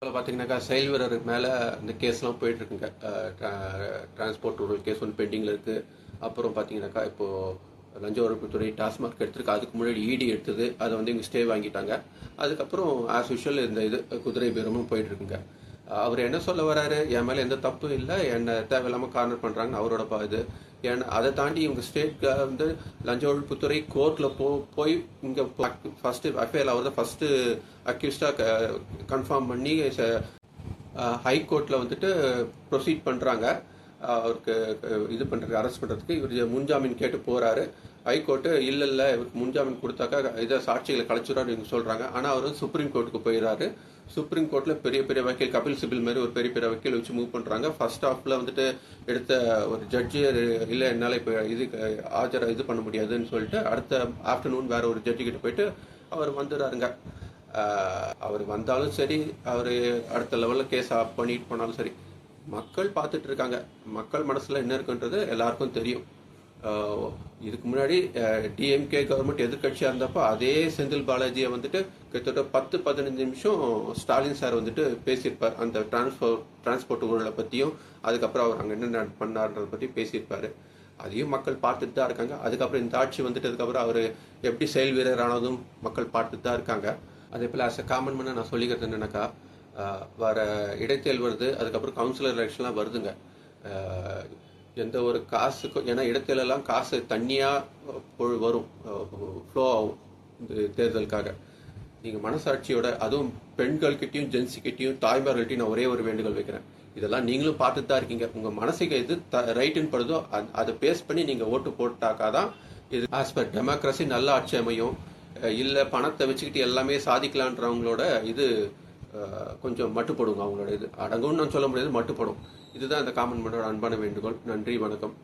இப்போ பார்த்தீங்கன்னாக்கா செயல் வீரர் மேலே இந்த கேஸ்லாம் போயிட்டுருக்குங்க. டிரான்ஸ்போர்ட் ரூரல் கேஸ் ஒன்று பெண்டிங்கில் இருக்குது. அப்புறம் பார்த்தீங்கன்னாக்கா இப்போது லஞ்ச ஒழிப்புத்துறை டாஸ்மார்க் எடுத்திருக்கு. அதுக்கு முன்னாடி இடி எடுத்தது, அதை வந்து இங்கே ஸ்டே வாங்கிட்டாங்க. அதுக்கப்புறம் ஆஸ் யூஷுவல் இந்த குதிரை பேரமும் போயிட்டுருக்குங்க. அவர் என்ன சொல்ல வராரு, என் மேலே எந்த தப்பும் இல்லை, என்னை தேவையில்லாமல் கார்னர் பண்ணுறாங்கன்னு அவரோட இது. ஏன்னா அதை தாண்டி இவங்க ஸ்டேட் வந்து லஞ்ச ஒழிப்புத்துறை கோர்ட்டில் போய் இங்கே ஃபஸ்ட்டு எஃப்ஐஆர் அவர் தான் ஃபஸ்ட்டு அக்யூஸ்டாக கன்ஃபார்ம் பண்ணி ஹைகோர்ட்டில் வந்துட்டு ப்ரொசீட் பண்ணுறாங்க. அவருக்கு இது பண்ணுறதுக்கு அரெஸ்ட் பண்ணுறதுக்கு இவர் முன்ஜாமீன் கேட்டு போகிறாரு. ஹைகோர்ட்டு இல்லை இவருக்கு முன்ஜாமீன் கொடுத்தாக்கா இதை சாட்சிகளை கலைச்சிடாரு இவங்க சொல்கிறாங்க. ஆனால் அவர் வந்து சுப்ரீம் கோர்ட்டுக்கு போயிடுறாரு. சுப்ரீம் கோர்ட்டில் பெரிய பெரிய வக்கீல் கபில் சிபில் மாதிரி ஒரு பெரிய பெரிய வக்கீல் வச்சு மூவ் பண்ணுறாங்க. ஃபர்ஸ்ட் ஹாஃபில் வந்துட்டு எடுத்த ஒரு ஜட்ஜி இல்லை என்னால் இப்போ இது பண்ண முடியாதுன்னு சொல்லிட்டு அடுத்த ஆஃப்டர்நூன் வேற ஒரு ஜட்ஜி கிட்ட போயிட்டு அவர் வந்துடுறாருங்க. அவர் வந்தாலும் சரி, அவர் அடுத்த லெவலில் கேஸ் பண்ணிட்டு போனாலும் சரி, மக்கள் பார்த்துட்டு இருக்காங்க. மக்கள் மனசில் என்ன இருக்குன்றது எல்லாருக்கும் தெரியும். இதுக்கு முன்னாடி டிஎம்கே கவர்மெண்ட் எதிர்கட்சியாக இருந்தப்போ அதே செந்தில் பாலாஜியை வந்துட்டு கிட்டத்தட்ட 10-15 நிமிஷம் ஸ்டாலின் சார் வந்துட்டு பேசியிருப்பார். அந்த டிரான்ஸ்போர்ட் ஊழலை பற்றியும் அதுக்கப்புறம் அவர் அங்கே என்ன பண்ணார்ன்றதை பற்றி பேசியிருப்பார். அதையும் மக்கள் பார்த்துட்டு தான் இருக்காங்க. அதுக்கப்புறம் இந்த ஆட்சி வந்துட்டு அதுக்கப்புறம் அவர் எப்படி செயல் வீரர் ஆனதும் மக்கள் பார்த்துட்டு தான் இருக்காங்க. அதே போல் ஆஸ் அ காமன் மேனாக நான் சொல்லிக்கிறது என்னன்னாக்கா, வர இடைத்தேர்தல் வருது, அதுக்கப்புறம் கவுன்சிலர் எலெக்ஷன்லாம் வருதுங்க. எந்த ஒரு காசுக்கும், ஏன்னா இடைத்தேர்தலாம் காசு தண்ணியாக வரும், ஃப்ளோ ஆகும் இந்த தேர்தலுக்காக. நீங்கள் மனசாட்சியோட, அதுவும் பெண்கள்கிட்டையும் ஜென்ஸுக்கிட்டையும் தாய்மார்கள்ட்டையும் நான் ஒரே ஒரு வேண்டுகோள் வைக்கிறேன். இதெல்லாம் நீங்களும் பார்த்துட்டு தான் இருக்கீங்க. உங்கள் மனசுக்கு எது ரைட்டுன்னு படுதோ அதை பேஸ் பண்ணி நீங்கள் ஓட்டு போட்டாக்காதான் இது ஆஸ் பர் டெமோக்ரஸி நல்ல ஆட்சி அமையும். இல்லை பணத்தை வச்சுக்கிட்டு எல்லாமே சாதிக்கலான்றவங்களோட இது கொஞ்சம் மட்டுப்படுங்க. அவங்களோட இது அடங்கும்னு நான் சொல்ல முடியாது, மட்டுப்படும். இதுதான் இந்த காமன் மேனோட அன்பான வேண்டுகோள். நன்றி, வணக்கம்.